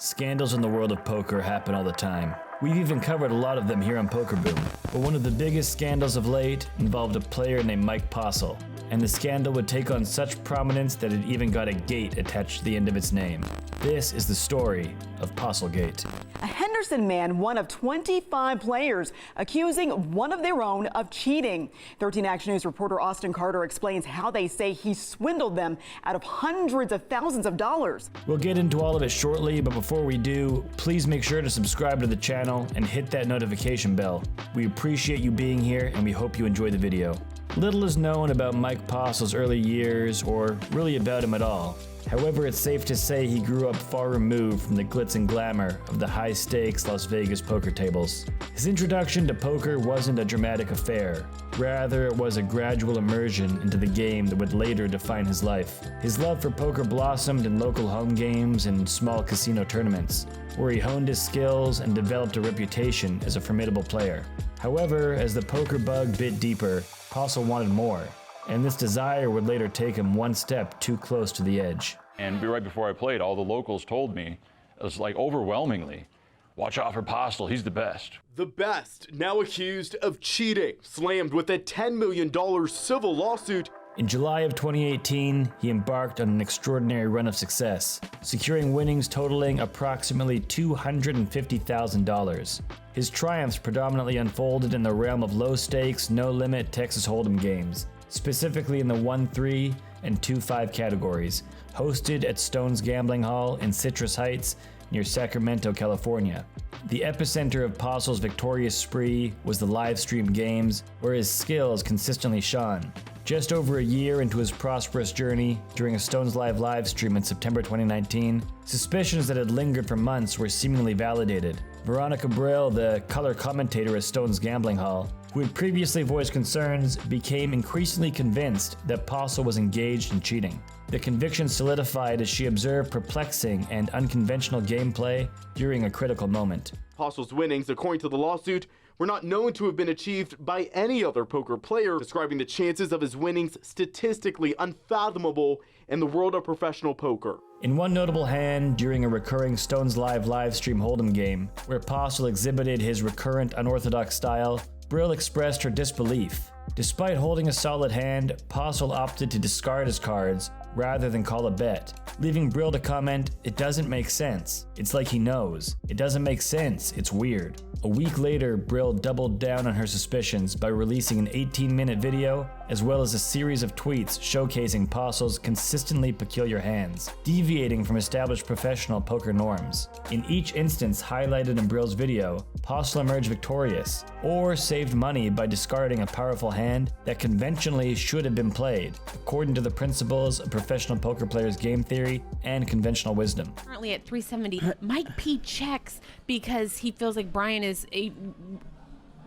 Scandals in the world of poker happen all the time. We've even covered a lot of them here on Poker Boom. But one of the biggest scandals of late involved a player named Mike Postle. And the scandal would take on such prominence that it even got a gate attached to the end of its name. This is the story of Postlegate. A Henderson man, one of 25 players, accusing one of their own of cheating. 13 Action News reporter Austin Carter explains how they say he swindled them out of hundreds of thousands of dollars. We'll get into all of it shortly, but before we do, please make sure to subscribe to the channel and hit that notification bell. We appreciate you being here and we hope you enjoy the video. Little is known about Mike Postle's early years, or really about him at all. However, it's safe to say he grew up far removed from the glitz and glamour of the high-stakes Las Vegas poker tables. His introduction to poker wasn't a dramatic affair. Rather, it was a gradual immersion into the game that would later define his life. His love for poker blossomed in local home games and small casino tournaments, where he honed his skills and developed a reputation as a formidable player. However, as the poker bug bit deeper, Postle wanted more, and this desire would later take him one step too close to the edge. And right before I played, all the locals told me, it was like overwhelmingly, watch out for Postle, he's the best. The best, now accused of cheating, slammed with a $10 million civil lawsuit. In July of 2018, he embarked on an extraordinary run of success, securing winnings totaling approximately $250,000. His triumphs predominantly unfolded in the realm of low-stakes, no-limit Texas Hold'em games, specifically in the 1-3 and 2-5 categories, hosted at Stone's Gambling Hall in Citrus Heights near Sacramento, California. The epicenter of Postle's victorious spree was the Livestream games, where his skills consistently shone. Just over a year into his prosperous journey, during a Stones Live livestream in September 2019, suspicions that had lingered for months were seemingly validated. Veronica Brill, the color commentator at Stone's Gambling Hall, who had previously voiced concerns, became increasingly convinced that Postle was engaged in cheating. The conviction solidified as she observed perplexing and unconventional gameplay during a critical moment. Postle's winnings, according to the lawsuit, were not known to have been achieved by any other poker player, describing the chances of his winnings statistically unfathomable in the world of professional poker. In one notable hand, during a recurring Stones Live livestream Hold'em game, where Postle exhibited his recurrent unorthodox style, Brill expressed her disbelief. Despite holding a solid hand, Postle opted to discard his cards rather than call a bet, leaving Brill to comment, "It doesn't make sense. It's like he knows. It doesn't make sense. It's weird." A week later, Brill doubled down on her suspicions by releasing an 18-minute video, as well as a series of tweets showcasing Postle's consistently peculiar hands, deviating from established professional poker norms. In each instance highlighted in Brill's video, Postle emerged victorious, or saved money by discarding a powerful hand that conventionally should have been played, according to the principles of professional poker players' game theory and conventional wisdom. Currently at 370, Mike P checks because he feels like Brian is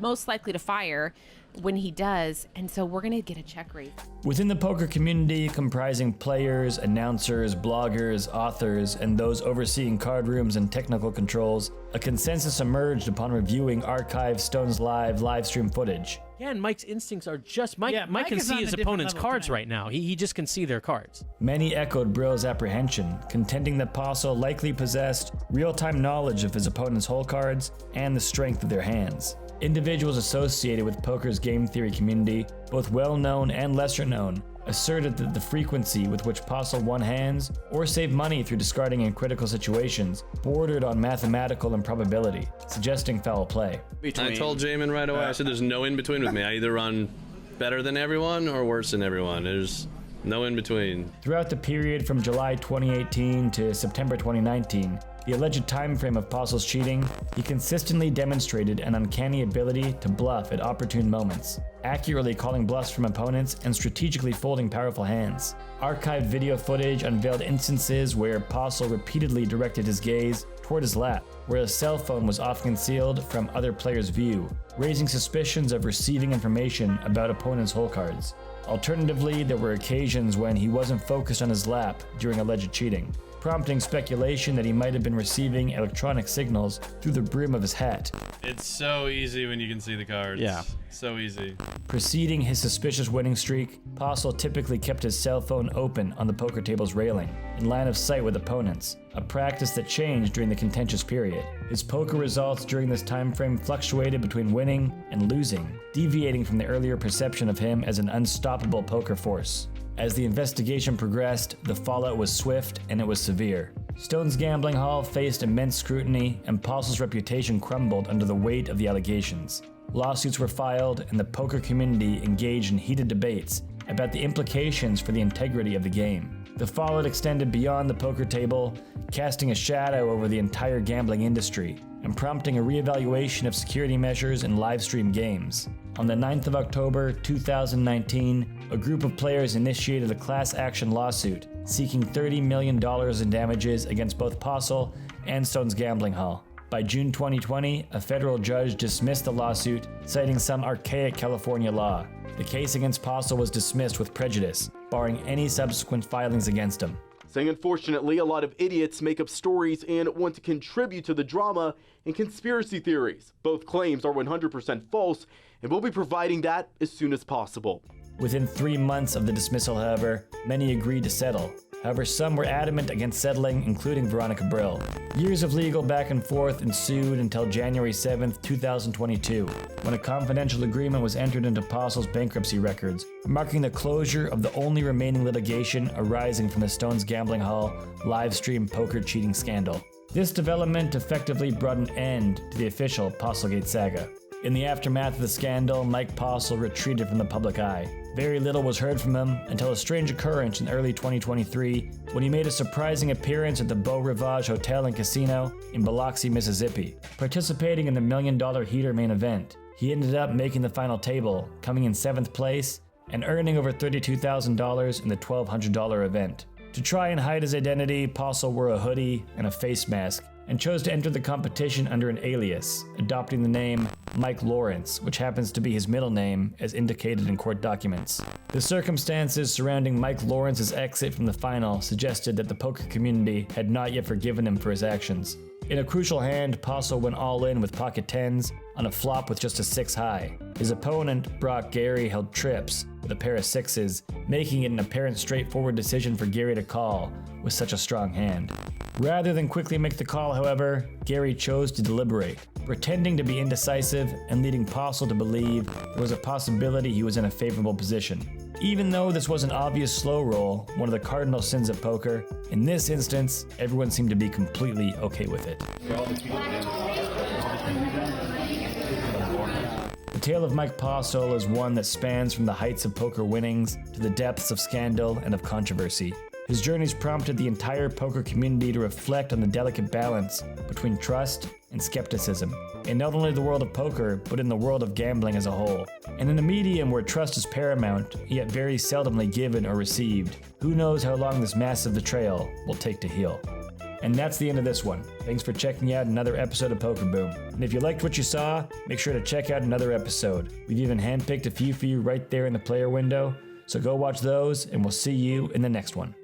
most likely to fire when he does, and so we're gonna get a check raise. Within the poker community, comprising players, announcers, bloggers, authors, and those overseeing card rooms and technical controls, a consensus emerged upon reviewing archived Stones Live livestream footage. Yeah, and Mike's instincts are just Mike can is see on his a different opponent's level cards tonight. right now. He just can see their cards. Many echoed Brill's apprehension, contending that Postle likely possessed real-time knowledge of his opponent's hole cards and the strength of their hands. Individuals associated with poker's game theory community, both well-known and lesser-known, asserted that the frequency with which Postle won hands or saved money through discarding in critical situations bordered on mathematical improbability, suggesting foul play. I told Jamin right away, I said there's no in-between with me. I either run better than everyone or worse than everyone. There's no in-between. Throughout the period from July 2018 to September 2019, the alleged time frame of Postle's cheating, he consistently demonstrated an uncanny ability to bluff at opportune moments, accurately calling bluffs from opponents and strategically folding powerful hands. Archived video footage unveiled instances where Postle repeatedly directed his gaze toward his lap, where a cell phone was often concealed from other players' view, raising suspicions of receiving information about opponents' hole cards. Alternatively, there were occasions when he wasn't focused on his lap during alleged cheating. prompting speculation that he might have been receiving electronic signals through the brim of his hat. It's so easy when you can see the cards. Yeah. So easy. Preceding his suspicious winning streak, Postle typically kept his cell phone open on the poker table's railing, in line of sight with opponents, a practice that changed during the contentious period. His poker results during this time frame fluctuated between winning and losing, deviating from the earlier perception of him as an unstoppable poker force. As the investigation progressed, the fallout was swift and it was severe. Stone's gambling hall faced immense scrutiny, and Postle's reputation crumbled under the weight of the allegations. Lawsuits were filed, and the poker community engaged in heated debates about the implications for the integrity of the game. The fallout extended beyond the poker table, casting a shadow over the entire gambling industry and prompting a reevaluation of security measures in live stream games. On the 9th of October 2019, a group of players initiated a class action lawsuit seeking $30 million in damages against both Postle and Stone's gambling hall. By June 2020, a federal judge dismissed the lawsuit, citing some archaic California law. The case against Postle was dismissed with prejudice, barring any subsequent filings against him. Saying unfortunately, a lot of idiots make up stories and want to contribute to the drama and conspiracy theories. Both claims are 100% false, and we'll be providing that as soon as possible. Within 3 months of the dismissal, however, many agreed to settle. However, some were adamant against settling, including Veronica Brill. Years of legal back and forth ensued until January 7, 2022, when a confidential agreement was entered into Postle's bankruptcy records, marking the closure of the only remaining litigation arising from the Stone's Gambling Hall live stream poker cheating scandal. This development effectively brought an end to the official Postlegate saga. In the aftermath of the scandal, Mike Postle retreated from the public eye. Very little was heard from him until a strange occurrence in early 2023 when he made a surprising appearance at the Beau Rivage Hotel and Casino in Biloxi, Mississippi. Participating in the $1 million heater main event, he ended up making the final table, coming in 7th place and earning over $32,000 in the $1,200 event. To try and hide his identity, Postle wore a hoodie and a face mask, and chose to enter the competition under an alias, adopting the name Mike Lawrence, which happens to be his middle name as indicated in court documents. The circumstances surrounding Mike Lawrence's exit from the final suggested that the poker community had not yet forgiven him for his actions. In a crucial hand, Postle went all in with pocket tens on a flop with just a 6 high. His opponent, Brock Gary, held trips with a pair of 6s, making it an apparent straightforward decision for Gary to call with such a strong hand. Rather than quickly make the call, however, Gary chose to deliberate, pretending to be indecisive and leading Postle to believe there was a possibility he was in a favorable position. Even though this was an obvious slow roll, one of the cardinal sins of poker, in this instance, everyone seemed to be completely okay with it. The tale of Mike Postle is one that spans from the heights of poker winnings to the depths of scandal and of controversy. His journeys prompted the entire poker community to reflect on the delicate balance between trust and skepticism, in not only the world of poker, but in the world of gambling as a whole. And in a medium where trust is paramount, yet very seldomly given or received, who knows how long this massive betrayal will take to heal. And that's the end of this one. Thanks for checking out another episode of Poker Boom. And if you liked what you saw, make sure to check out another episode. We've even handpicked a few for you right there in the player window, so go watch those, and we'll see you in the next one.